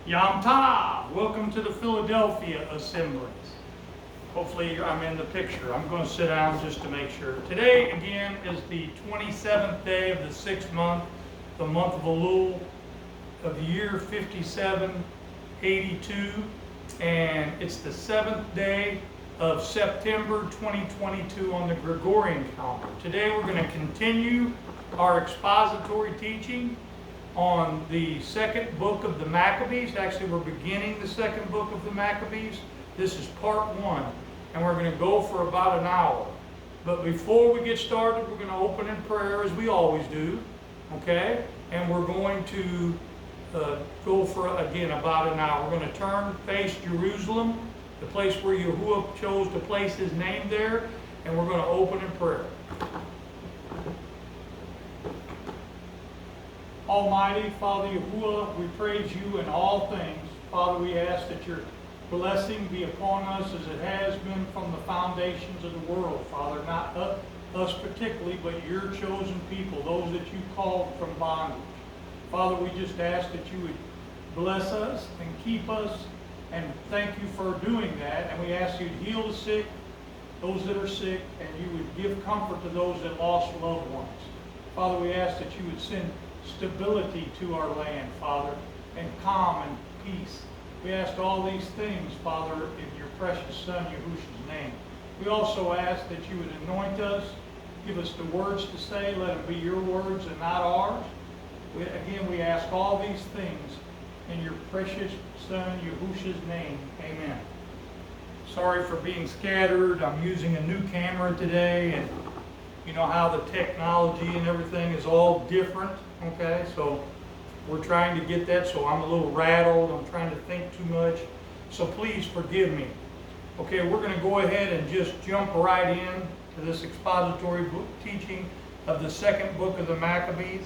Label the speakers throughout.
Speaker 1: Yom Tov! Welcome to the Philadelphia Assemblies. Hopefully I'm in the picture. I'm going to sit down just to make sure. Today, again, is the 27th day of the 6th month, the month of Elul, of the year 5782, and it's the 7th day of September 2022 on the Gregorian calendar. Today we're going to continue our expository teaching on the second book of the Maccabees. Actually, we're beginning the second book of the Maccabees. This is part 1, and we're going to go for about an hour. But before we get started, we're going to open in prayer as we always do, okay? And we're going to go for, again, about an hour. We're going to face Jerusalem, the place where Yehuda chose to place his name there, and we're going to open in prayer. Almighty Father Yehuda, we praise you in all things. Father, we ask that your blessing be upon us as it has been from the foundations of the world. Father, not us particularly, but your chosen people, those that you called from bondage. Father, we just ask that you would bless us and keep us, and thank you for doing that. And we ask you to heal the sick, those that are sick, and you would give comfort to those that lost loved ones. Father, we ask that you would send stability to our land, Father, and calm and peace. We ask all these things, Father, in your precious Son, Yahushua's name. We also ask that you would anoint us, give us the words to say, let them be your words and not ours. We ask all these things in your precious Son, Yahushua's name. Amen. Sorry for being scattered. I'm using a new camera today, and you know how the technology and everything is all different, okay? So we're trying to get that, so I'm a little rattled. I'm trying to think too much. So please forgive me. Okay, we're going to go ahead and just jump right in to this expository book teaching of the second book of the Maccabees.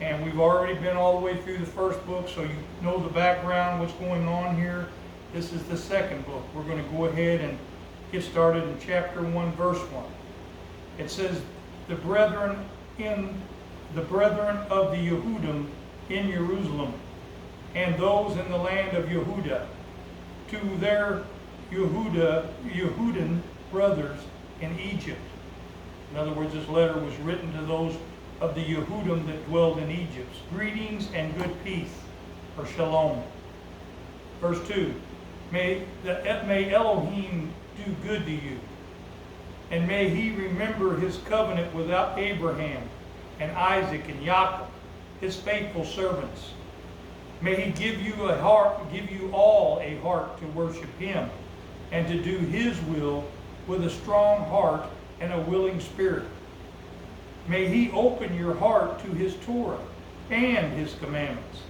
Speaker 1: And we've already been all the way through the first book, so you know the background, what's going on here. This is the second book. We're going to go ahead and get started in chapter 1, verse 1. It says, the brethren of the Yehudim in Jerusalem, and those in the land of Yehuda, to their Yehudan brothers in Egypt. In other words, this letter was written to those of the Yehudim that dwelled in Egypt. Greetings and good peace, or shalom. Verse 2, may Elohim do good to you, and may he remember his covenant with Abraham and Isaac and Jacob, his faithful servants. May he give you all a heart to worship him and to do his will with a strong heart and a willing spirit. May he open your heart to his Torah and his commandments,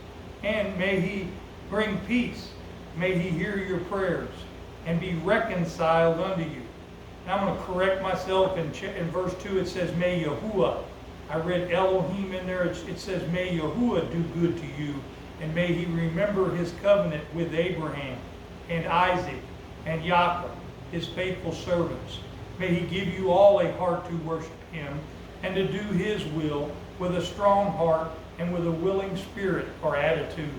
Speaker 1: and may he bring peace. May he hear your prayers and be reconciled unto you. Now I'm going to correct myself. In verse 2 it says, may Yahuwah. I read Elohim in there. It says, may Yahuwah do good to you, and may he remember his covenant with Abraham and Isaac and Jacob, his faithful servants. May he give you all a heart to worship him and to do his will with a strong heart and with a willing spirit or attitude.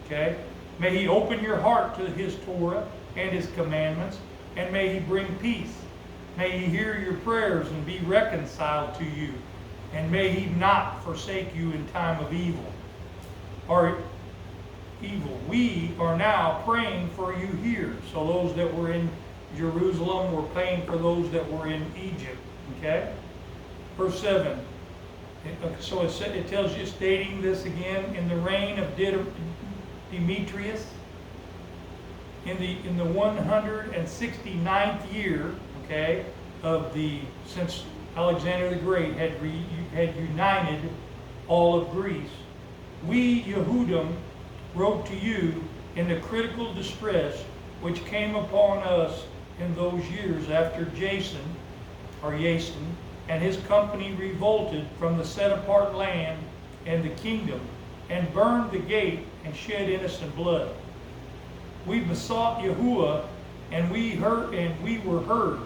Speaker 1: Okay? May he open your heart to his Torah and his commandments, and may he bring peace. May he hear your prayers and be reconciled to you, and may he not forsake you in time of evil. We are now praying for you here. So those that were in Jerusalem were praying for those that were in Egypt. Okay? Verse 7. So it tells you, stating this again, in the reign of Demetrius, in the 169th year, okay, since Alexander the Great had united all of Greece, we Yehudim wrote to you in the critical distress which came upon us in those years after Jason and his company revolted from the set-apart land and the kingdom, and burned the gate and shed innocent blood. We besought Yahuwah, and we were heard.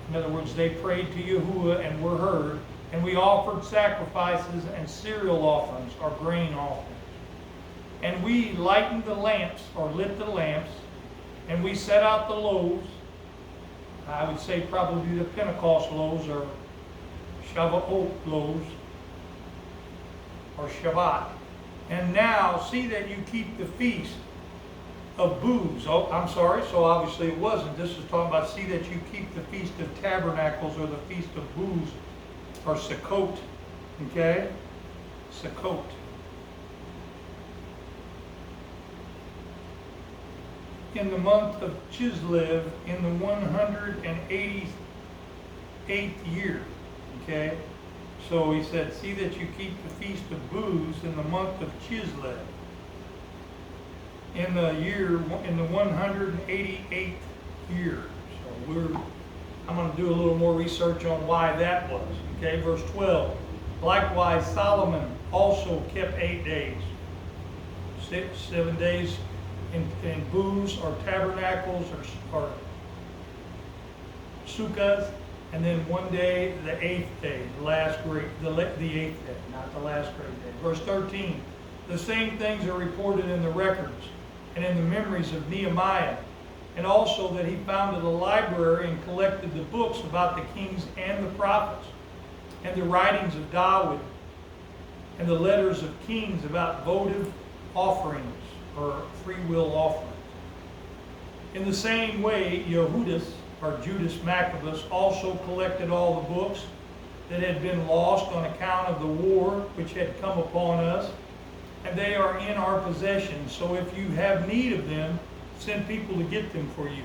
Speaker 1: In other words, they prayed to Yahuwah and were heard, and we offered sacrifices and cereal offerings, or grain offerings. And we lightened the lamps, or lit the lamps, and we set out the loaves. I would say probably the Pentecost loaves, or Shavuot loaves, or Shabbat. And now see that you keep the feast of booths. Oh, I'm sorry, so obviously it wasn't. This is talking about see that you keep the Feast of Tabernacles, or the Feast of Booths, or Sukkot. Okay? Sukkot. In the month of Chislev, in the 188th year. Okay? So he said, see that you keep the Feast of Booths in the month of Chislev. In the 188th year. So I'm going to do a little more research on why that was. Okay, verse 12. Likewise, Solomon also kept 8 days. 7 days in booths or tabernacles or sukkahs, and then 1 day, the 8th day, the 8th day, not the last great day. Verse 13. The same things are reported in the records and in the memories of Nehemiah, and also that he founded a library and collected the books about the kings and the prophets, and the writings of David, and the letters of kings about votive offerings, or free will offerings. In the same way, Yehuda, or Judas Maccabees, also collected all the books that had been lost on account of the war which had come upon us, and they are in our possession. So if you have need of them, send people to get them for you.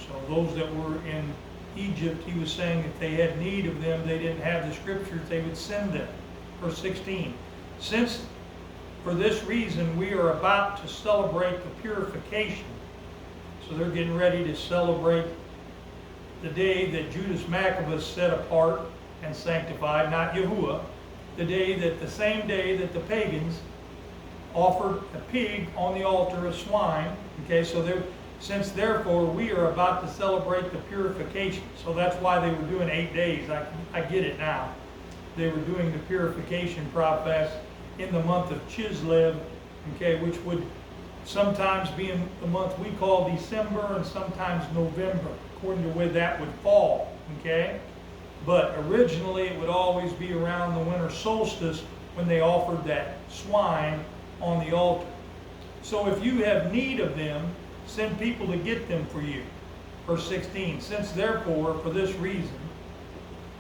Speaker 1: So those that were in Egypt, he was saying if they had need of them, they didn't have the scriptures, they would send them. Verse 16. Since for this reason we are about to celebrate the purification. So they're getting ready to celebrate the day that Judas Maccabees set apart and sanctified, not Yehuda. The same day that the pagans offered a pig on the altar, a swine. Okay, so since therefore we are about to celebrate the purification. So that's why they were doing 8 days. I get it now. They were doing the purification process in the month of Chislev, okay, which would sometimes be in the month we call December and sometimes November, according to where that would fall, okay? But originally it would always be around the winter solstice when they offered that swine on the altar. So if you have need of them, send people to get them for you. Verse 16, since therefore, for this reason,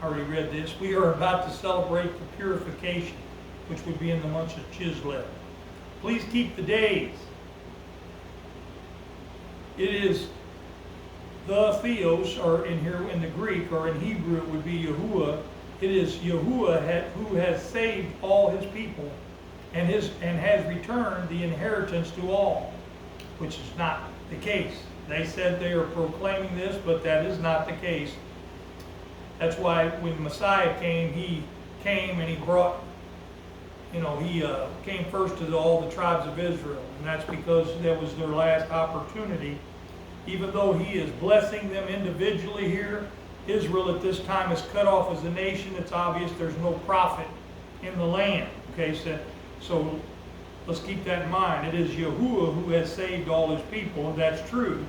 Speaker 1: I already read this, we are about to celebrate the purification, which would be in the month of Chislev. Please keep the days. It is the Theos, or in here in the Greek, or in Hebrew it would be Yahuwah. It is Yahuwah who has saved all his people and has returned the inheritance to all, which is not the case. They said they are proclaiming this, but that is not the case. That's why when Messiah came, he came and he brought, he came first to all the tribes of Israel, and that's because that was their last opportunity. Even though he is blessing them individually here, Israel at this time is cut off as a nation. It's obvious there's no prophet in the land. Okay, so let's keep that in mind. It is Yahuwah who has saved all his people, and that's true,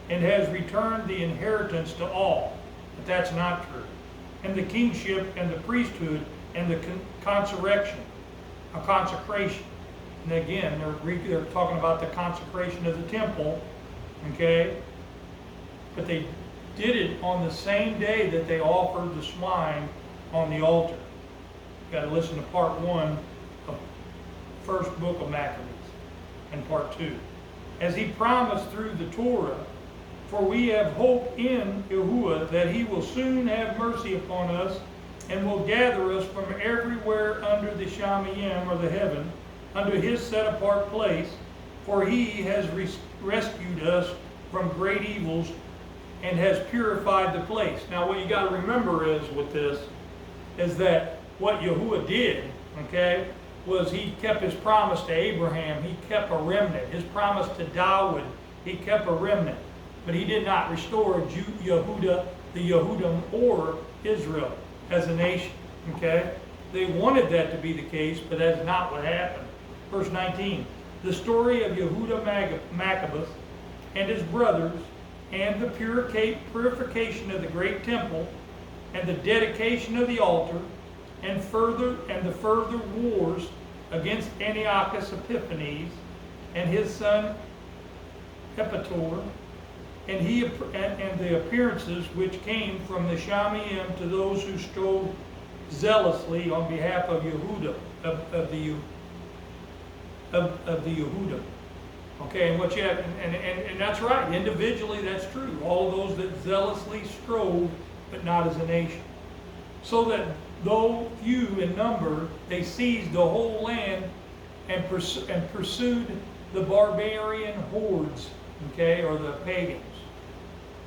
Speaker 1: and has returned the inheritance to all. But that's not true. And the kingship and the priesthood and the consecration. And again, they're talking about the consecration of the temple. Okay? But they did it on the same day that they offered the swine on the altar. You've got to listen to part 1 of first book of Maccabees and part 2. As he promised through the Torah, for we have hope in Yahuwah that he will soon have mercy upon us and will gather us from everywhere under the Shamayim, or the heaven, unto his set apart place, for he has rescued us from great evils and has purified the place. Now what you got to remember is with this, is that what Yahuwah did, okay, was he kept his promise to Abraham. He kept a remnant. His promise to David, he kept a remnant. But he did not restore Yehuda, the Yehudim, or Israel as a nation. Okay? They wanted that to be the case, but that's not what happened. Verse 19. the story of Yehuda Maccabees and his brothers, and the purification of the great temple, and the dedication of the altar, and the further wars against Antiochus Epiphanes and his son Epitor, and the appearances which came from the Shamaim to those who strove zealously on behalf of Yehuda, of the Yehuda. Okay, and what you have, and that's right, individually that's true. All of those that zealously strove, but not as a nation. So that though few in number, they seized the whole land and pursued the barbarian hordes, okay, or the pagans.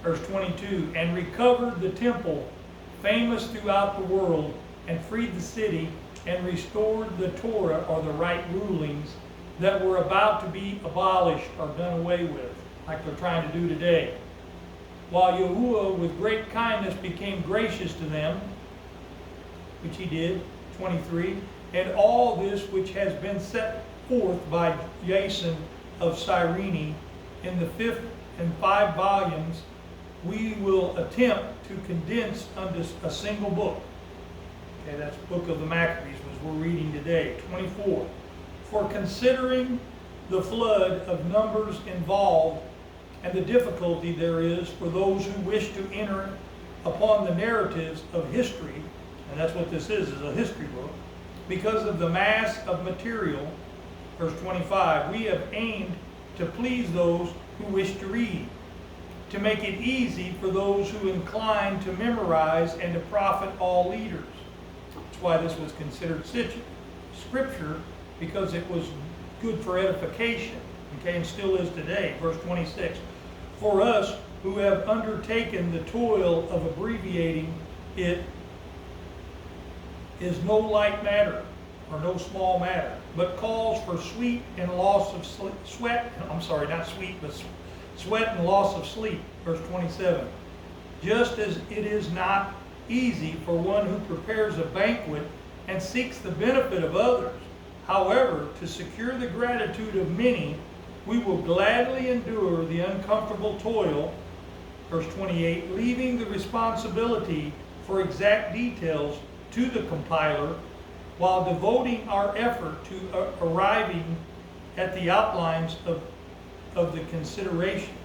Speaker 1: Verse 22, and recovered the temple, famous throughout the world, and freed the city, and restored the Torah, or the right rulings, that were about to be abolished or done away with, like they're trying to do today. While Yahuwah with great kindness became gracious to them, which he did, 23, and all this which has been set forth by Jason of Cyrene in the 5th and 5 volumes, we will attempt to condense unto a single book. Okay, that's the book of the Maccabees, which we're reading today, 24. For considering the flood of numbers involved and the difficulty there is for those who wish to enter upon the narratives of history, and that's what this is a history book, because of the mass of material, verse 25, we have aimed to please those who wish to read, to make it easy for those who incline to memorize and to profit all leaders. That's why this was considered scripture, because it was good for edification, okay, and still is today. Verse 26, for us who have undertaken the toil of abbreviating it is no light matter, or no small matter, but calls for sweat and loss of sweat and loss of sleep. Verse 27, just as it is not easy for one who prepares a banquet and seeks the benefit of others. However, to secure the gratitude of many, we will gladly endure the uncomfortable toil, verse 28, leaving the responsibility for exact details to the compiler, while devoting our effort to arriving at the outlines of the consideration.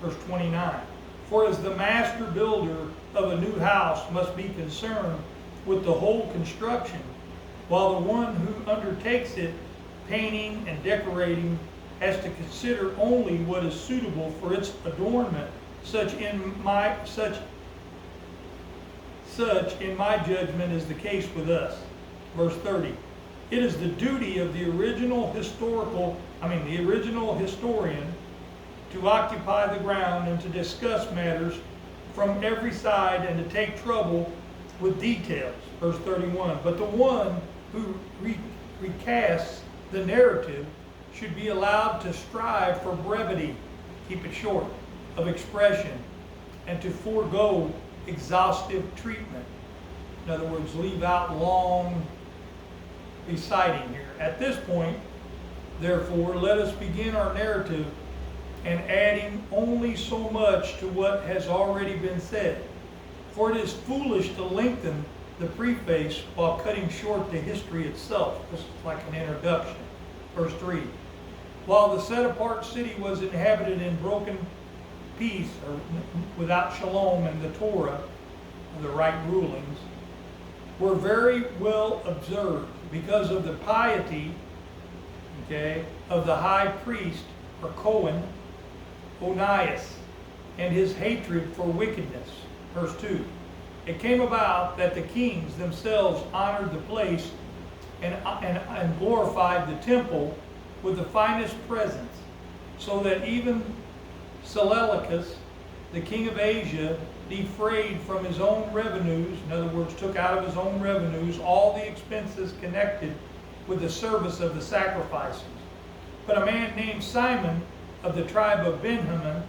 Speaker 1: Verse 29, for as the master builder of a new house must be concerned with the whole construction, while the one who undertakes it, painting and decorating, has to consider only what is suitable for its adornment, such in my judgment is the case with us. Verse 30, it is the duty of the original historian to occupy the ground and to discuss matters from every side and to take trouble with details. Verse 31, but the one who recasts the narrative should be allowed to strive for brevity, keep it short, of expression, and to forego exhaustive treatment. In other words, leave out long reciting here. At this point, therefore, let us begin our narrative and adding only so much to what has already been said. For it is foolish to lengthen the preface while cutting short the history itself. This is like an introduction. Verse 3. While the set-apart city was inhabited in broken peace, or without shalom and the Torah, the right rulings, were very well observed because of the piety, okay, of the high priest, or Cohen, Onias, and his hatred for wickedness. Verse 2. It came about that the kings themselves honored the place and glorified the temple with the finest presents, so that even Seleucus, the king of Asia, defrayed from his own revenues, in other words, took out of his own revenues all the expenses connected with the service of the sacrifices. But a man named Simon of the tribe of Benjamin,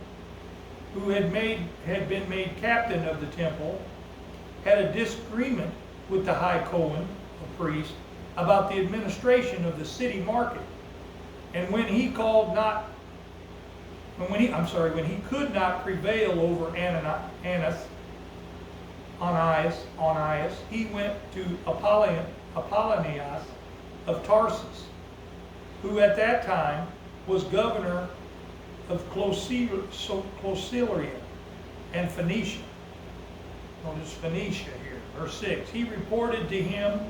Speaker 1: who had been made captain of the temple, had a disagreement with the high Cohen, a priest, about the administration of the city market. And when he could not prevail over Onias, he went to Apollonius of Tarsus, who at that time was governor of Clocelia and Phoenicia. Notice Phoenicia here, verse 6. He reported to him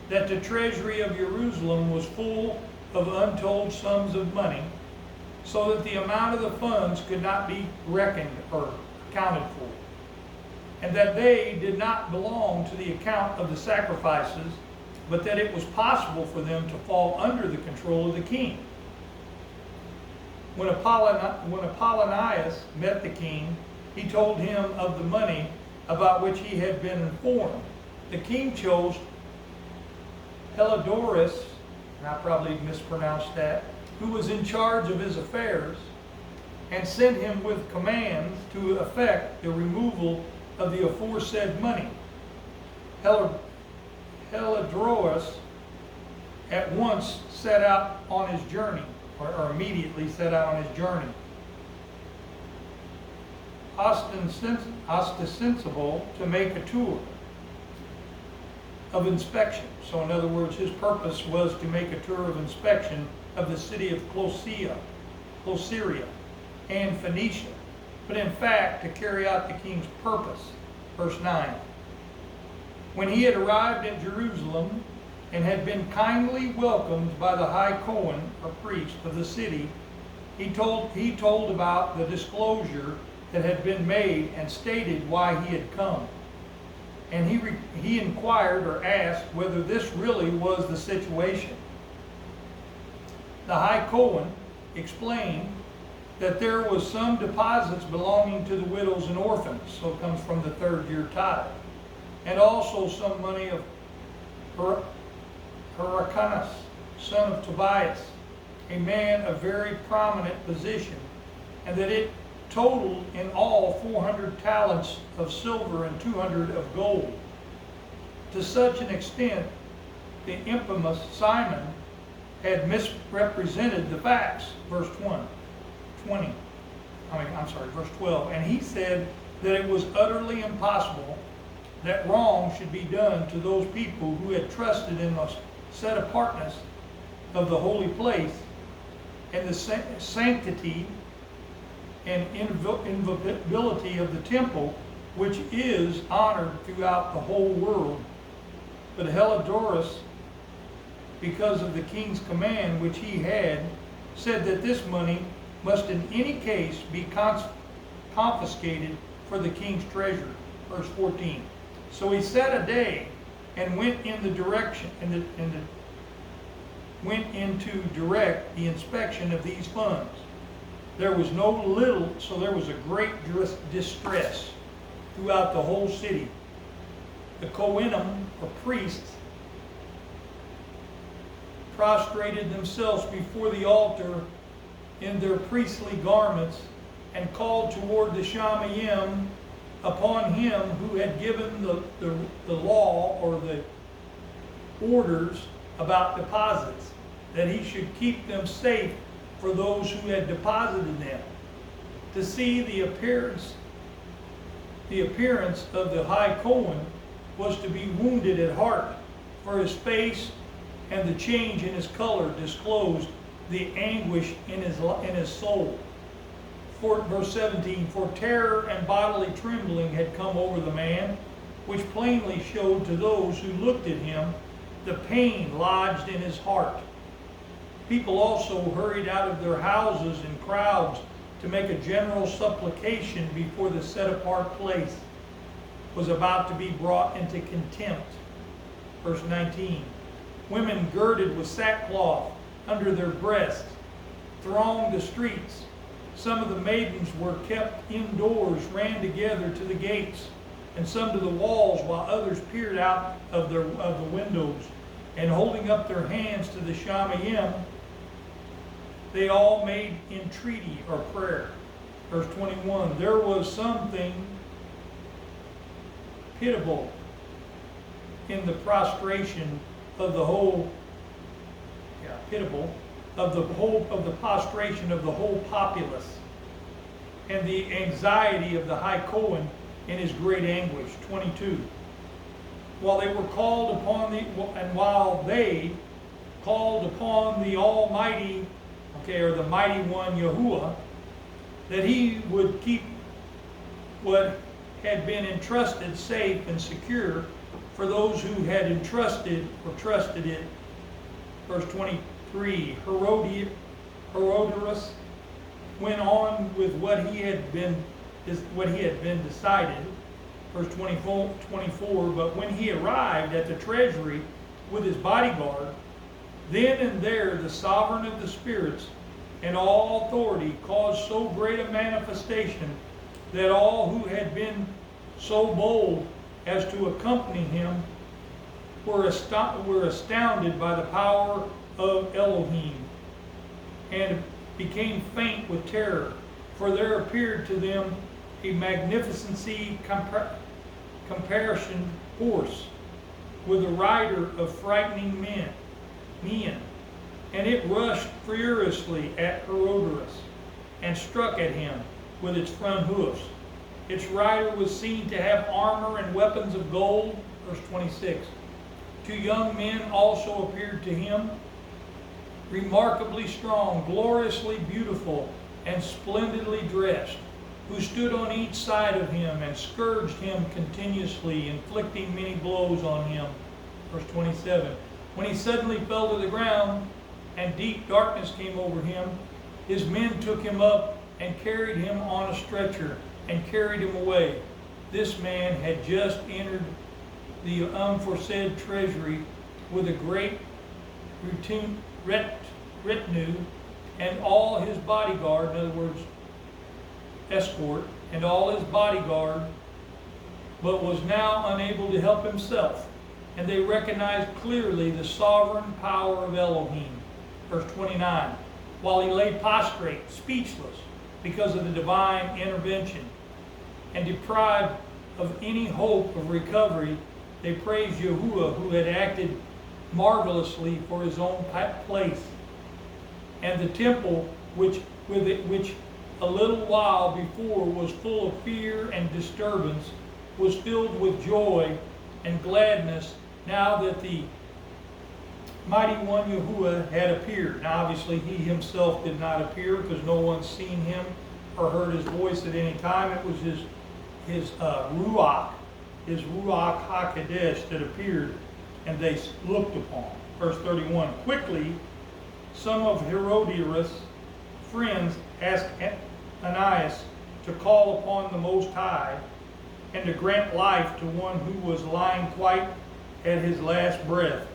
Speaker 1: that the treasury of Jerusalem was full of untold sums of money, so that the amount of the funds could not be reckoned or accounted for, and that they did not belong to the account of the sacrifices, but that it was possible for them to fall under the control of the king. When Apollonius met the king, he told him of the money about which he had been informed. The king chose Helidorus, and I probably mispronounced that, who was in charge of his affairs, and sent him with commands to effect the removal of the aforesaid money. Helidorus at once set out on his journey, or immediately set out on his journey, ostensible to make a tour of inspection. So in other words, his purpose was to make a tour of inspection of the city of Cloceria and Phoenicia, but in fact to carry out the king's purpose. Verse 9. When he had arrived at Jerusalem and had been kindly welcomed by the high Cohen, or priest of the city, he told about the disclosure that had been made and stated why he had come. And he inquired or asked whether this really was the situation. The high Cohen explained that there was some deposits belonging to the widows and orphans, so it comes from the third year tithe, and also some money of Hyrcanus, son of Tobias, a man of very prominent position, and that it totaled in all 400 talents of silver and 200 of gold. To such an extent, the infamous Simon had misrepresented the facts. Verse 12. And he said that it was utterly impossible that wrong should be done to those people who had trusted in the set apartness of the holy place and the sanctity and inviolability of the temple, which is honored throughout the whole world. But Helidorus, because of the king's command which he had, said that this money must in any case be confiscated for the king's treasure. Verse 14. So he set a day and went in the direction went in to direct the inspection of these funds. There was no little, so there was a great distress throughout the whole city. The Kohanim, or priests, prostrated themselves before the altar in their priestly garments and called toward the Shamayim upon him who had given the law or the orders about deposits, that he should keep them safe for those who had deposited them. To see the appearance of the high Cohen was to be wounded at heart, for his face and the change in his color disclosed the anguish in his soul. Verse 17, for terror and bodily trembling had come over the man, which plainly showed to those who looked at him the pain lodged in his heart. People also hurried out of their houses in crowds to make a general supplication before the set-apart place was about to be brought into contempt. Verse 19, women girded with sackcloth under their breasts thronged the streets. Some of the maidens were kept indoors, ran together to the gates, and some to the walls, while others peered out of the windows, and holding up their hands to the Shamayim, they all made entreaty or prayer. Verse 21, there was something pitiable in the prostration of the whole of the prostration of the whole populace, and the anxiety of the high Cohen in his great anguish. 22. While they called upon the Almighty, or the Mighty One Yahuwah, that he would keep what had been entrusted safe and secure for those who had entrusted or trusted it. Verse 23, Herodotus went on with what he had been decided. Verse 24, but when he arrived at the treasury with his bodyguard, then and there the sovereign of the spirits and all authority caused so great a manifestation that all who had been so bold as to accompany him were astounded by the power of Elohim, and became faint with terror, for there appeared to them a magnificency comparison horse with a rider of frightening men, and it rushed furiously at Herodotus and struck at him with its front hoofs. Its rider was seen to have armor and weapons of gold. Verse 26. 2 young men also appeared to him, remarkably strong, gloriously beautiful, and splendidly dressed, who stood on each side of him and scourged him continuously, inflicting many blows on him. Verse 27. When he suddenly fell to the ground and deep darkness came over him, his men took him up and carried him on a stretcher and carried him away. This man had just entered the unforesaid treasury with a great retinue and all his bodyguard, in other words, escort, and all his bodyguard, but was now unable to help himself. And they recognized clearly the sovereign power of Elohim. Verse 29. While he lay prostrate, speechless, because of the divine intervention, and deprived of any hope of recovery, they praised Yahuwah, who had acted marvelously for his own place. And the temple, which a little while before was full of fear and disturbance, was filled with joy and gladness now that the Mighty One Yahuwah had appeared. Now obviously he himself did not appear, because no one's seen him or heard his voice at any time. It was his Ruach HaKodesh that appeared, and they looked upon. Verse 31. Quickly, some of Herodotus' friends asked Ananias to call upon the Most High and to grant life to one who was lying quite at his last breath.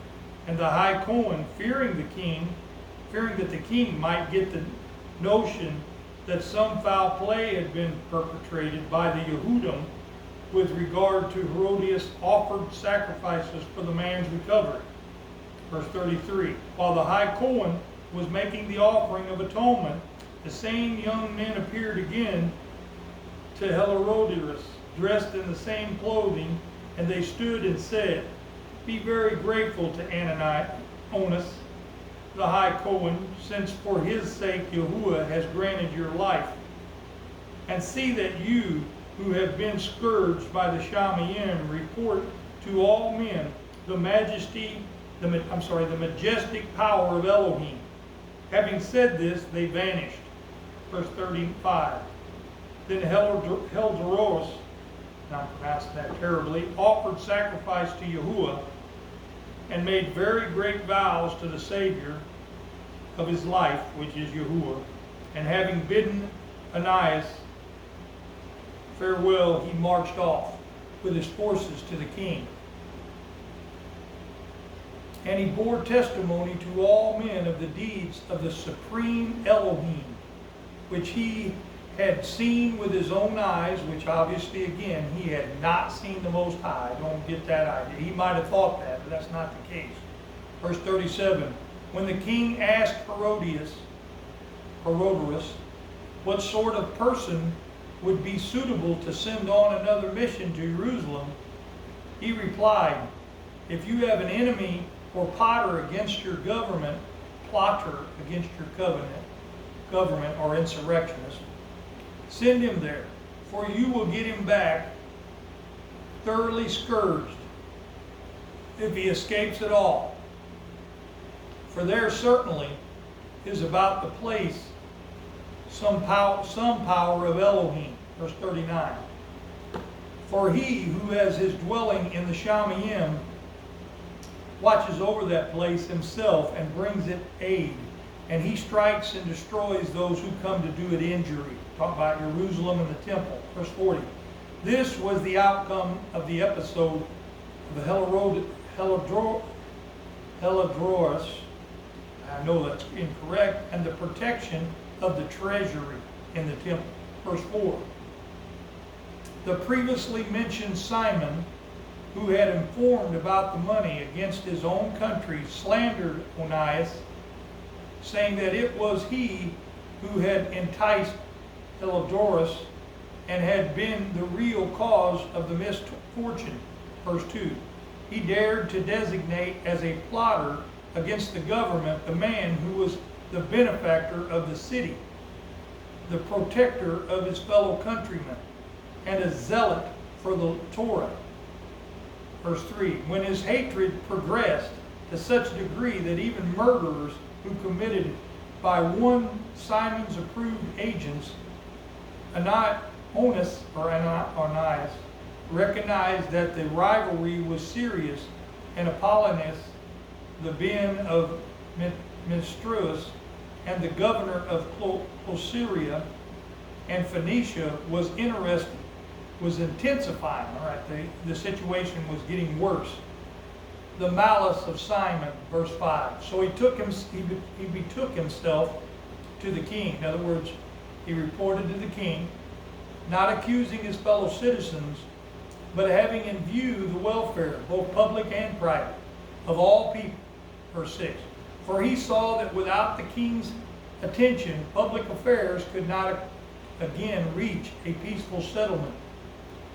Speaker 1: And the high Cohen, fearing that the king might get the notion that some foul play had been perpetrated by the Yehudim with regard to Herodias, offered sacrifices for the man's recovery. Verse 33. While the high Cohen was making the offering of atonement, the same young men appeared again to Herodotus, dressed in the same clothing, and they stood and said, Be very grateful to Ananias, the high Cohen, since for his sake Yahuwah has granted your life. And see that you, who have been scourged by the Shamayim, report to all men the majestic power of Elohim. Having said this, they vanished. Verse 35. Then Herodotus, and I pronounced that terribly, offered sacrifice to Yahuwah, and made very great vows to the Savior of his life, which is Yahuwah. And having bidden Ananias farewell, he marched off with his forces to the king. And he bore testimony to all men of the deeds of the supreme Elohim, which he had seen with his own eyes, which obviously, again, he had not seen the Most High. Don't get that idea. He might have thought that, but that's not the case. Verse 37. When the king asked Herodotus, what sort of person would be suitable to send on another mission to Jerusalem, he replied, If you have an enemy or potter against your government, plotter against your government or insurrectionist, send him there, for you will get him back thoroughly scourged, if he escapes at all. For there certainly is about the place some power of Elohim. Verse 39. For he who has his dwelling in the Shamayim watches over that place himself and brings it aid. And he strikes and destroys those who come to do it injury. Talk about Jerusalem and the temple. Verse 40. This was the outcome of the episode of the Heladros, I know that's incorrect, and the protection of the treasury in the temple. Verse 4. The previously mentioned Simon, who had informed about the money against his own country, slandered Onias, saying that it was he who had enticed Heladros and had been the real cause of the misfortune. Verse 2. He dared to designate as a plotter against the government the man who was the benefactor of the city, the protector of his fellow countrymen, and a zealot for the Torah. Verse 3. When his hatred progressed to such a degree that even murderers who committed by one Simon's approved agents, Onias recognized that the rivalry was serious, and Apollonius, the ben of Mistruus, and the governor of Closyria and Phoenicia was intensifying. All right, the situation was getting worse. The malice of Simon, verse 5. So he betook himself to the king. In other words, he reported to the king, not accusing his fellow citizens, but having in view the welfare, both public and private, of all people. Verse 6. For he saw that without the king's attention, public affairs could not again reach a peaceful settlement,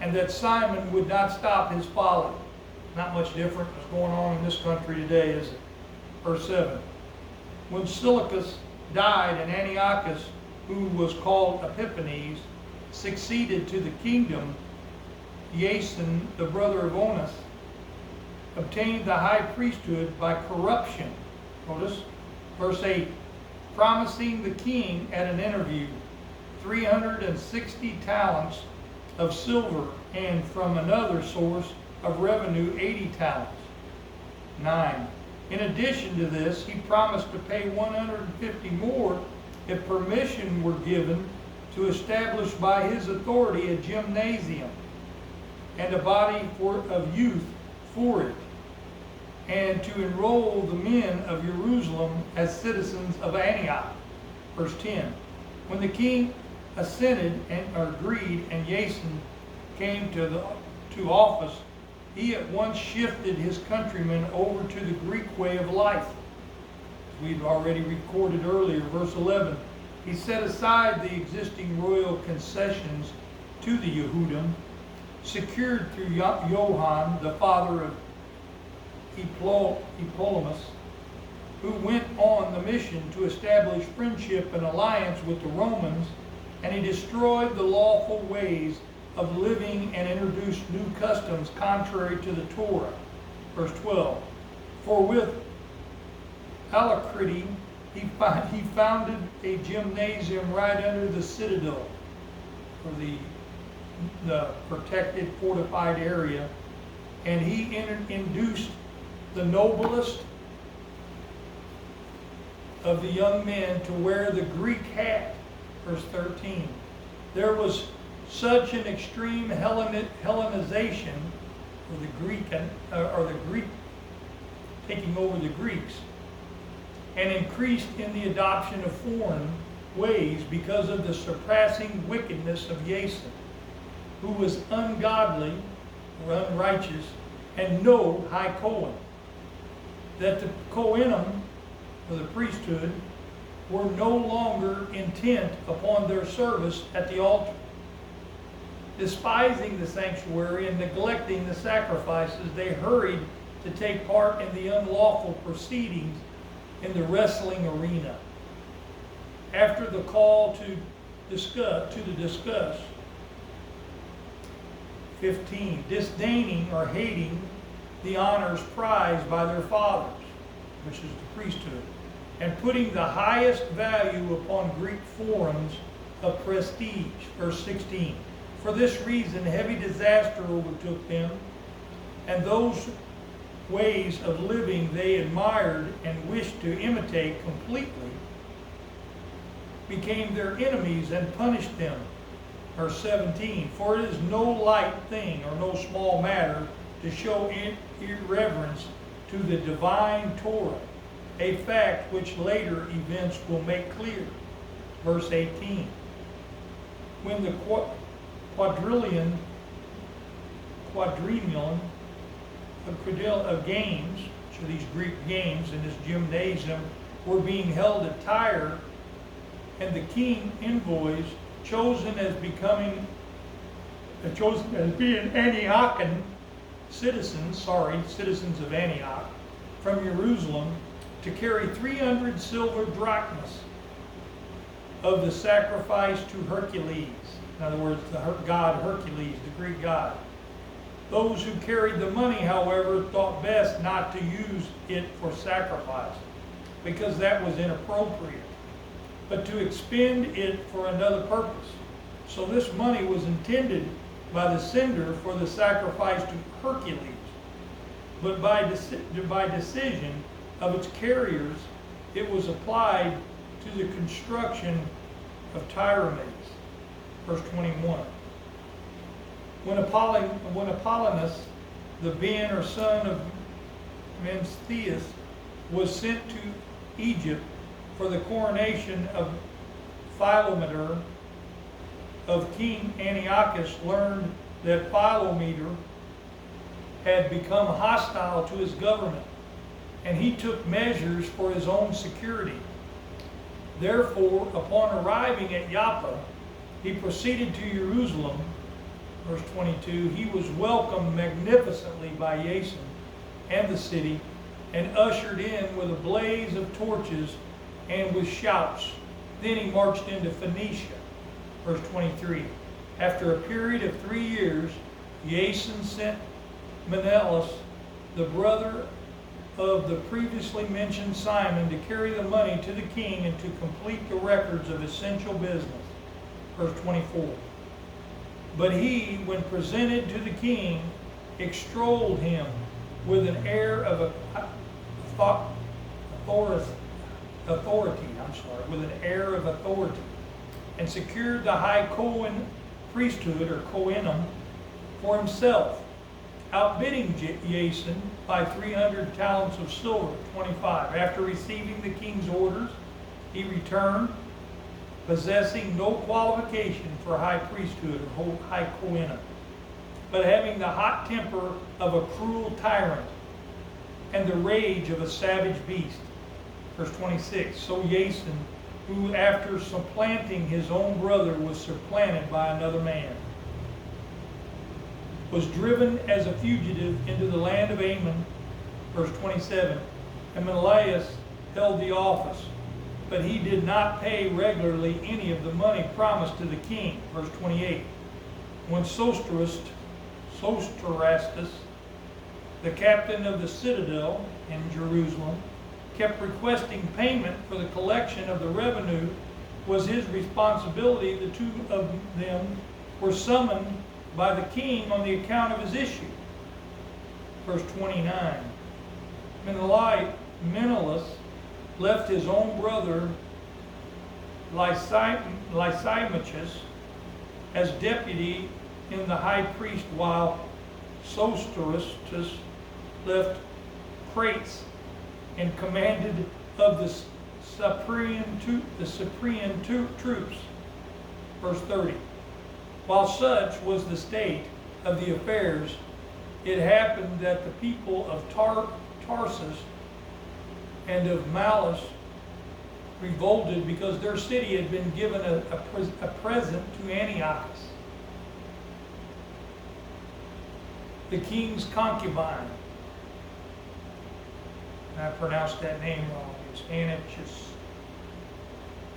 Speaker 1: and that Simon would not stop his folly. Not much different what's going on in this country today, is it? Verse 7. When Seleucus died and Antiochus, who was called Epiphanes, succeeded to the kingdom, Jason, the brother of Onus, obtained the high priesthood by corruption. Notice, verse 8, promising the king at an interview 360 talents of silver, and from another source of revenue 80 talents. 9. In addition to this, he promised to pay 150 more if permission were given to establish by his authority a gymnasium and a body of youth for it, and to enroll the men of Jerusalem as citizens of Antioch. Verse 10. When the king assented and agreed, and Jason came to office, he at once shifted his countrymen over to the Greek way of life. As we've already recorded earlier, verse 11. He set aside the existing royal concessions to the Yehudim, secured through Johann, the father of Epolamus, who went on the mission to establish friendship and alliance with the Romans, and he destroyed the lawful ways of living and introduced new customs contrary to the Torah. Verse 12. For with Alacrity he founded a gymnasium right under the citadel, for the protected, fortified area, and he induced the noblest of the young men to wear the Greek hat. Verse 13. There was such an extreme Hellenization, or the Greek taking over the Greeks, and increased in the adoption of foreign ways because of the surpassing wickedness of Jason, who was ungodly or unrighteous, and no high Cohen, that the Cohenim, or the priesthood, were no longer intent upon their service at the altar. Despising the sanctuary and neglecting the sacrifices, they hurried to take part in the unlawful proceedings in the wrestling arena. After the call to discuss, 15, disdaining or hating the honors prized by their fathers, which is the priesthood, and putting the highest value upon Greek forms of prestige. Verse 16, for this reason heavy disaster overtook them, and those ways of living they admired and wished to imitate completely became their enemies and punished them. Verse 17, for it is no light thing or no small matter to show irreverence to the divine Torah, a fact which later events will make clear. Verse 18, when the quadrillion of games, which are these Greek games in this gymnasium, were being held at Tyre, and the king envoys chosen as being Antiochian citizens of Antioch from Jerusalem, to carry 300 silver drachmas of the sacrifice to Hercules. In other words, the god Hercules, the Greek god. Those who carried the money, however, thought best not to use it for sacrifice, because that was inappropriate, but to expend it for another purpose. So this money was intended by the sender for the sacrifice to Hercules, but by decision of its carriers, it was applied to the construction of Tyramades. Verse 21. When Apollonius, the Ben or son of Menestheus, was sent to Egypt for the coronation of Philometor of King Antiochus, learned that Philometor had become hostile to his government, and he took measures for his own security. Therefore, upon arriving at Joppa, he proceeded to Jerusalem. Verse 22, he was welcomed magnificently by Jason and the city, and ushered in with a blaze of torches and with shouts. Then he marched into Phoenicia. Verse 23, after a period of 3 years, Jason sent Menelaus, the brother of the previously mentioned Simon, to carry the money to the king and to complete the records of essential business. Verse 24. But he, when presented to the king, extolled him with an air of authority, and secured the high Cohen priesthood, or Cohenum, for himself, outbidding Jason by 300 talents of silver. 25. After receiving the king's orders, he returned, possessing no qualification for high priesthood or high Cohenum, but having the hot temper of a cruel tyrant and the rage of a savage beast. Verse 26. So Jason, who after supplanting his own brother was supplanted by another man, was driven as a fugitive into the land of Ammon. Verse 27. And Menelaus held the office, but he did not pay regularly any of the money promised to the king. Verse 28. When Sosterastus, the captain of the citadel in Jerusalem, kept requesting payment for the collection of the revenue was his responsibility, the two of them were summoned by the king on the account of his issue. Verse 29. Menelaus left his own brother Lysimachus as deputy in the high priest, while Sosterastus left Crates and commanded of the Cyprian troops. Verse 30. While such was the state of the affairs, it happened that the people of Tarsus and of Malus revolted because their city had been given a present to Antiochus, the king's concubine. and I pronounced that name wrong. It's Anichus,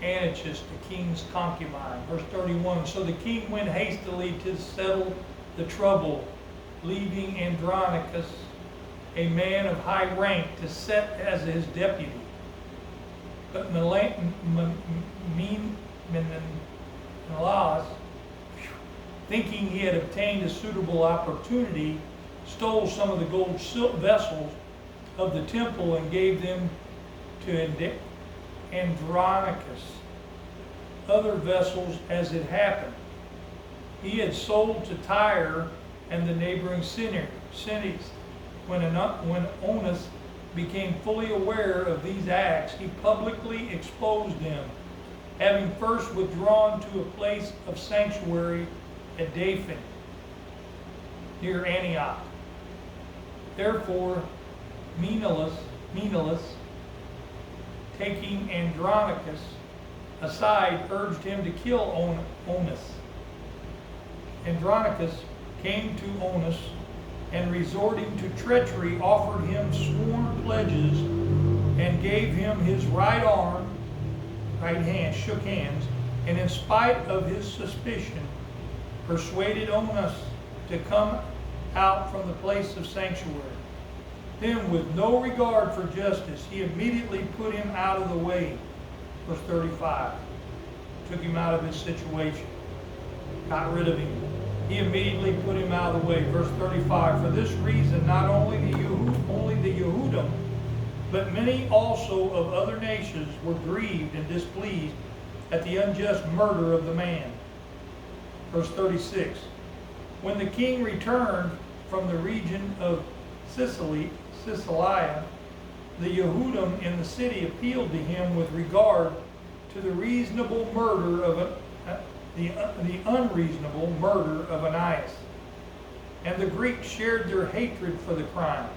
Speaker 1: the king's concubine. Verse 31, so the king went hastily to settle the trouble, leaving Andronicus, a man of high rank, to set as his deputy. But Menelaus, thinking he had obtained a suitable opportunity, stole some of the gold vessels of the temple and gave them to Andronicus. Other vessels as it happened. He had sold to Tyre and the neighboring cities. When Onus became fully aware of these acts, he publicly exposed them, having first withdrawn to a place of sanctuary at Daphan, near Antioch. Therefore, Menelaus, taking Andronicus aside, urged him to kill Onus. Andronicus came to Onus and, resorting to treachery, offered him sworn pledges and gave him his right hand, shook hands, and in spite of his suspicion, persuaded Onus to come out from the place of sanctuary. Then, with no regard for justice, he immediately put him out of the way. Verse 35. Took him out of his situation. Got rid of him. He immediately put him out of the way. Verse 35. For this reason, not only the Yehudim, but many also of other nations were grieved and displeased at the unjust murder of the man. Verse 36. When the king returned from the region of Cilicia, the Yehudim in the city appealed to him with regard to the unreasonable murder of Ananias, and the Greeks shared their hatred for the crime.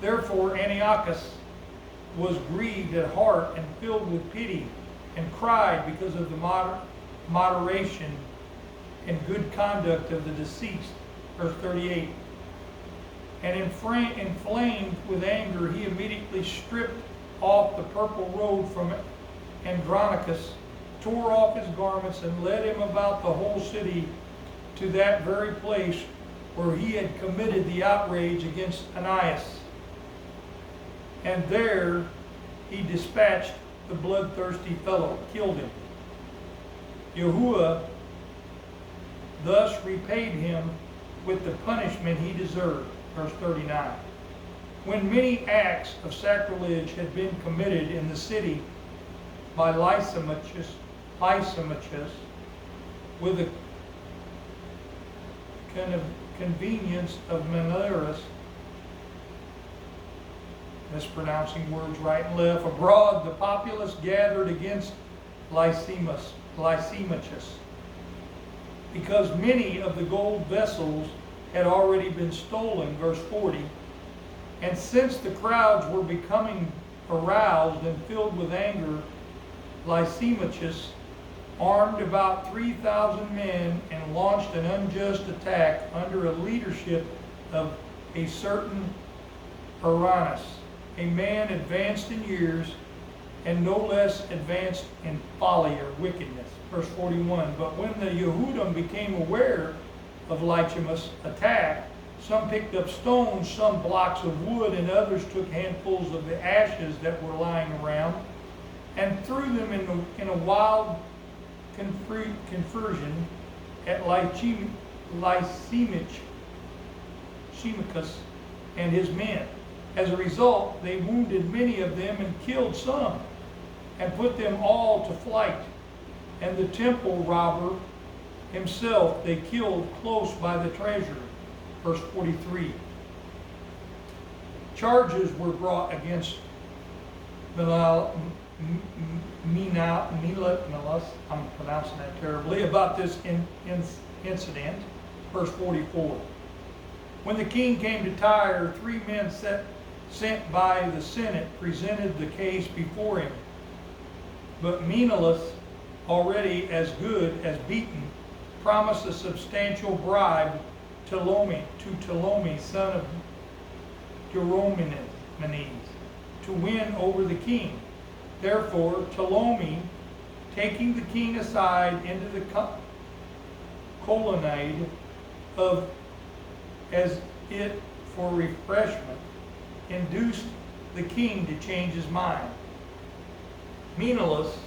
Speaker 1: Therefore Antiochus was grieved at heart and filled with pity, and cried because of the moderation and good conduct of the deceased. Verse 38. And inflamed with anger, he immediately stripped off the purple robe from Andronicus, tore off his garments, and led him about the whole city to that very place where he had committed the outrage against Ananias. And there he dispatched the bloodthirsty fellow, killed him. Yehuda thus repaid him with the punishment he deserved. Verse 39. When many acts of sacrilege had been committed in the city by Lysimachus with the convenience of Menelaus, mispronouncing words right and left, abroad the populace gathered against Lysimachus, because many of the gold vessels had already been stolen. Verse 40. And since the crowds were becoming aroused and filled with anger, Lysimachus armed about 3,000 men and launched an unjust attack under a leadership of a certain Uranus, a man advanced in years and no less advanced in folly or wickedness. Verse 41. But when the Yehudim became aware of Lysimachus' attack, some picked up stones, some blocks of wood, and others took handfuls of the ashes that were lying around and threw them in a wild confusion at Lysimachus and his men. As a result, they wounded many of them and killed some, and put them all to flight. And the temple robber himself they killed close by the treasury. Verse 43. Charges were brought against Menelaus, I'm pronouncing that terribly, about this incident. Verse 44. When the king came to Tyre, 3 men sent by the Senate presented the case before him. But Menelaus, already as good as beaten, promised a substantial bribe to Ptolemy, son of Jeromenes, to win over the king. Therefore, Ptolemy, taking the king aside into the colonnade of as it for refreshment, induced the king to change his mind. Menelaus,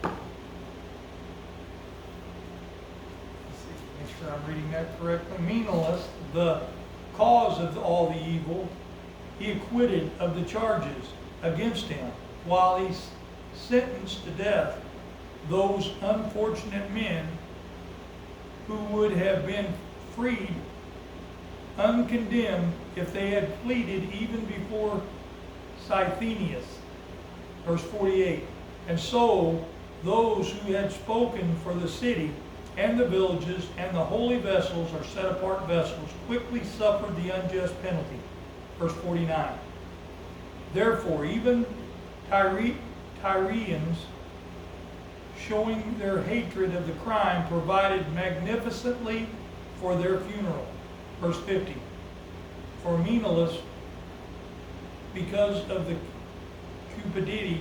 Speaker 1: make sure I'm reading that correctly. Menelaus, the cause of all the evil, he acquitted of the charges against him, while he sentenced to death those unfortunate men who would have been freed uncondemned if they had pleaded even before Scythianus. Verse 48. And so those who had spoken for the city and the villages and the holy vessels, or set apart vessels, quickly suffered the unjust penalty. Verse 49. Therefore, even Tyrians, showing their hatred of the crime, provided magnificently for their funeral. Verse 50. For Menelaus, because of the cupidity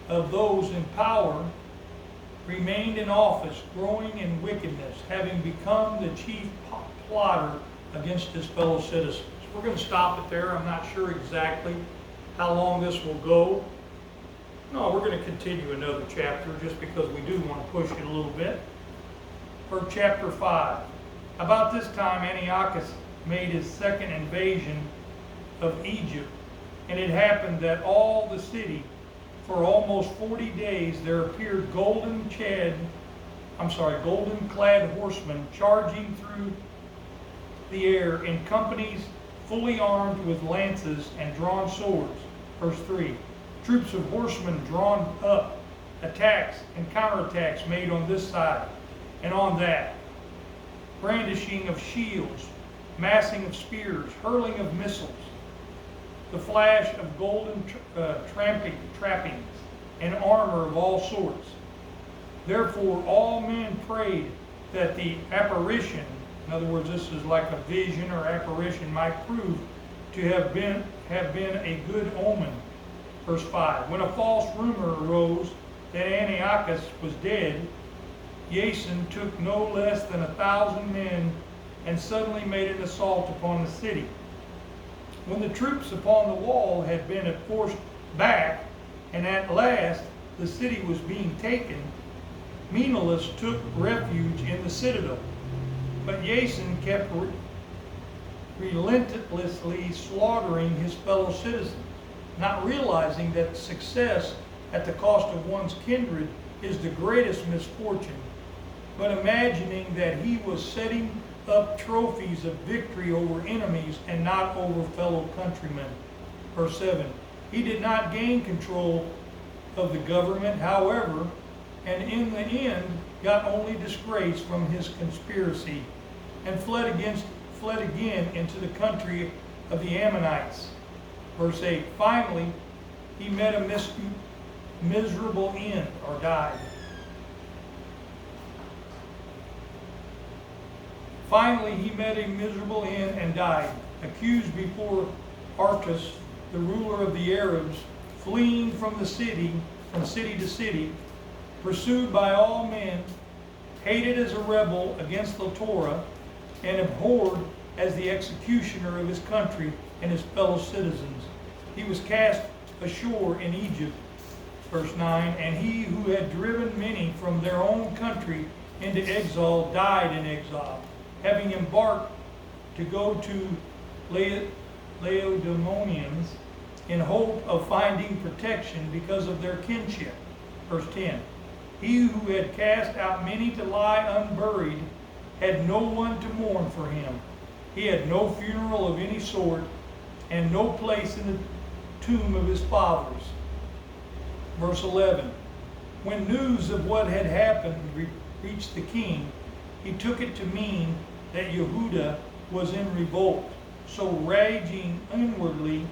Speaker 1: of those in power, remained in office, growing in wickedness, having become the chief plotter against his fellow citizens. We're going to stop it there. I'm not sure exactly how long this will go. No, we're going to continue another chapter just because we do want to push it a little bit. For chapter 5. About this time Antiochus made his second invasion of Egypt, and it happened that all the city, for almost 40 days, there appeared golden-clad horsemen charging through the air in companies fully armed with lances and drawn swords. Verse 3. Troops of horsemen drawn up, attacks and counterattacks made on this side and on that, brandishing of shields, massing of spears, hurling of missiles, the flash of golden trappings, and armor of all sorts. Therefore all men prayed that the apparition, in other words, this is like a vision or apparition, might prove to have been a good omen. Verse 5. When a false rumor arose that Antiochus was dead, Jason took no less than 1,000 men and suddenly made an assault upon the city. When the troops upon the wall had been forced back, and at last the city was being taken, Menelaus took refuge in the citadel. But Jason kept relentlessly slaughtering his fellow citizens, not realizing that success at the cost of one's kindred is the greatest misfortune, but imagining that he was setting up trophies of victory over enemies and not over fellow countrymen. Verse 7. He did not gain control of the government, however, and in the end got only disgrace from his conspiracy, and fled again into the country of the Ammonites. Verse 8. Finally, he met a miserable end, or died. Finally, he met a miserable end and died, accused before Artus, the ruler of the Arabs, fleeing from city to city, pursued by all men, hated as a rebel against the Torah, and abhorred as the executioner of his country and his fellow citizens. He was cast ashore in Egypt. Verse 9. And he who had driven many from their own country into exile died in exile, having embarked to go to Lacedaemonians in hope of finding protection because of their kinship. Verse 10. He who had cast out many to lie unburied had no one to mourn for him. He had no funeral of any sort, and no place in the tomb of his fathers. Verse 11. When news of what had happened reached the king, he took it to mean that Yehuda was in revolt, so raging inwardly,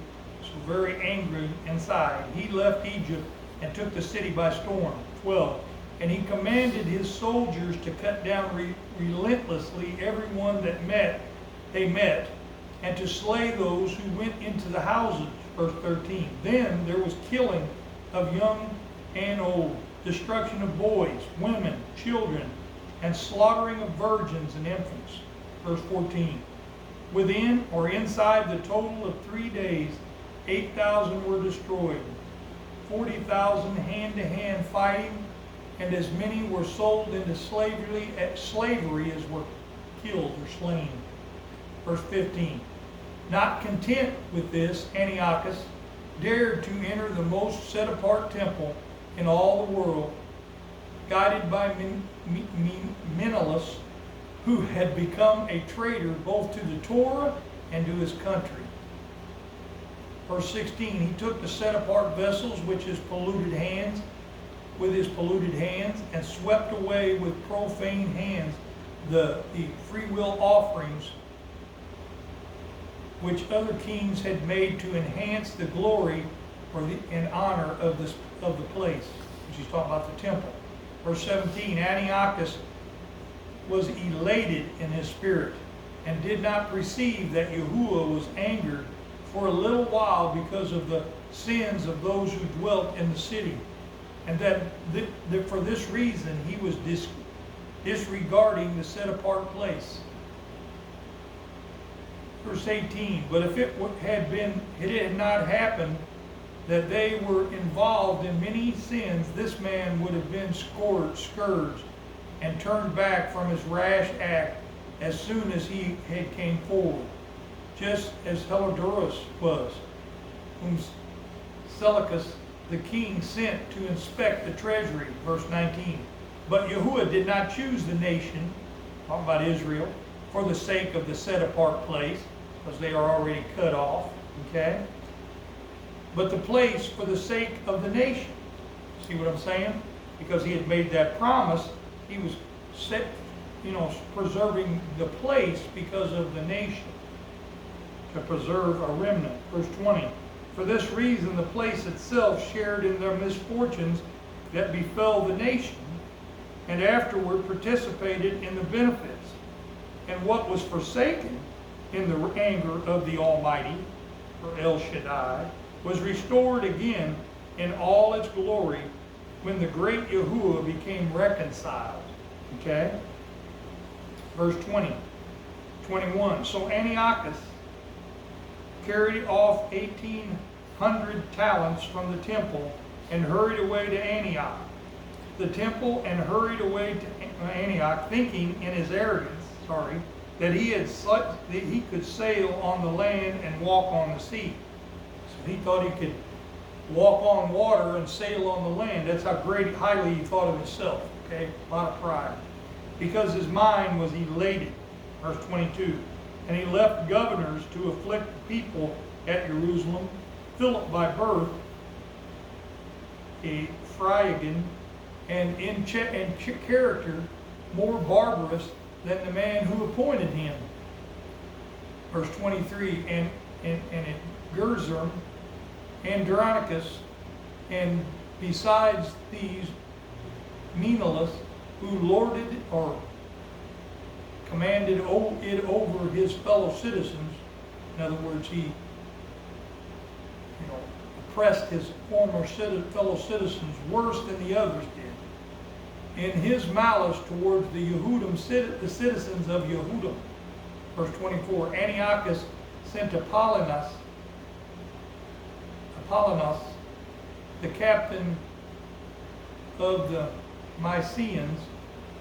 Speaker 1: so very angry inside, he left Egypt and took the city by storm. 12. And he commanded his soldiers to cut down relentlessly everyone that they met, and to slay those who went into the houses. Verse 13. Then there was killing of young and old, destruction of boys, women, children, and slaughtering of virgins and infants. Verse 14. Within or inside the total of 3 days, 8,000 were destroyed, 40,000 hand-to-hand fighting, and as many were sold into slavery as were killed or slain. Verse 15. Not content with this, Antiochus dared to enter the most set-apart temple in all the world, guided by Menelaus, who had become a traitor both to the Torah and to his country. Verse 16, he took the set-apart vessels with his polluted hands, and swept away with profane hands the free will offerings which other kings had made to enhance the glory and honor of the place. She's talking about the temple. Verse 17, Antiochus was elated in his spirit and did not perceive that Yehuda was angered for a little while because of the sins of those who dwelt in the city, and that for this reason he was disregarding the set-apart place. Verse 18, but if it had not happened that they were involved in many sins, this man would have been scourged and turned back from his rash act as soon as he had came forward, just as Helodoros was, whom Seleucus the king sent to inspect the treasury. Verse 19, but Yehuda did not choose the nation, talking about Israel, for the sake of the set-apart place, because they are already cut off, okay? But the place for the sake of the nation. See what I'm saying? Because he had made that promise, he was preserving the place because of the nation, to preserve a remnant. Verse 20, for this reason the place itself shared in their misfortunes that befell the nation, and afterward participated in the benefits. And what was forsaken in the anger of the Almighty, or El Shaddai, was restored again in all its glory when the great Yehuda became reconciled. Okay? Verse 20, 21. So Antiochus carried off 1,800 talents from the temple and hurried away to Antioch. The temple and hurried away to Antioch, thinking in his arrogance, that he could sail on the land and walk on the sea. So he thought he could walk on water and sail on the land. That's how highly he thought of himself. Okay, a lot of pride, because his mind was elated. Verse 22. And he left governors to afflict the people at Jerusalem. Philip by birth, a Phrygian, and in character more barbarous than the man who appointed him. Verse 23, and Gerzer, Andronicus, and besides these, Menelaus, who lorded or commanded it over his fellow citizens. In other words, he oppressed his former fellow citizens worse than the others did, in his malice towards the citizens of Yehuda. Verse 24, Antiochus sent Apollonius, the captain of the Mysians,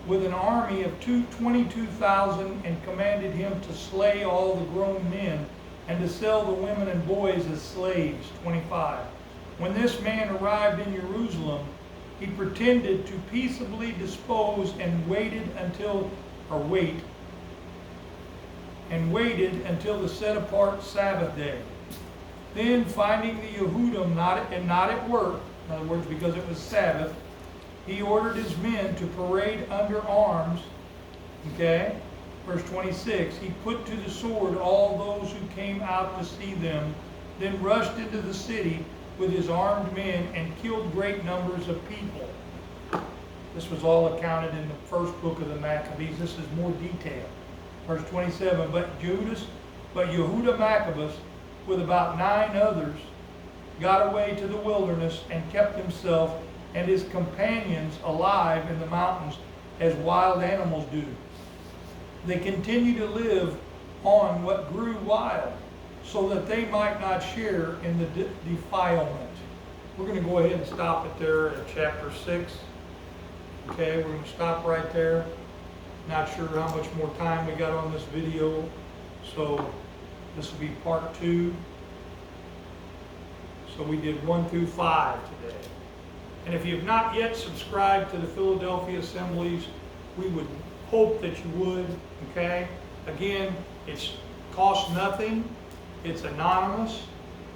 Speaker 1: with an army of 22,000, and commanded him to slay all the grown men and to sell the women and boys as slaves. 25. When this man arrived in Jerusalem, he pretended to peaceably dispose and waited until the set-apart Sabbath day. Then, finding the Yehudim not at work, in other words, because it was Sabbath, he ordered his men to parade under arms. Okay? Verse 26, he put to the sword all those who came out to see them, then rushed into the city with his armed men and killed great numbers of people. This was all accounted in the first book of the Maccabees. This is more detailed. Verse 27, but Judas But Yehuda Maccabees, with about 9 others, got away to the wilderness and kept himself and his companions alive in the mountains as wild animals do. They continued to live on what grew wild, so that they might not share in the defilement. We're going to go ahead and stop it there at chapter 6. Okay, we're going to stop right there. Not sure how much more time we got on this video, so this will be part 2. So we did 1 through 5 today. And if you have not yet subscribed to the Philadelphia Assemblies, we would hope that you would, okay? Again, it costs nothing, it's anonymous,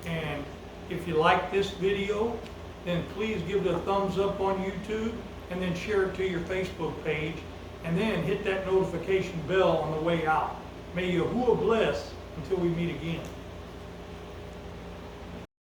Speaker 1: and if you like this video, then please give it a thumbs up on YouTube, and then share it to your Facebook page, and then hit that notification bell on the way out. May Yahuwah bless until we meet again.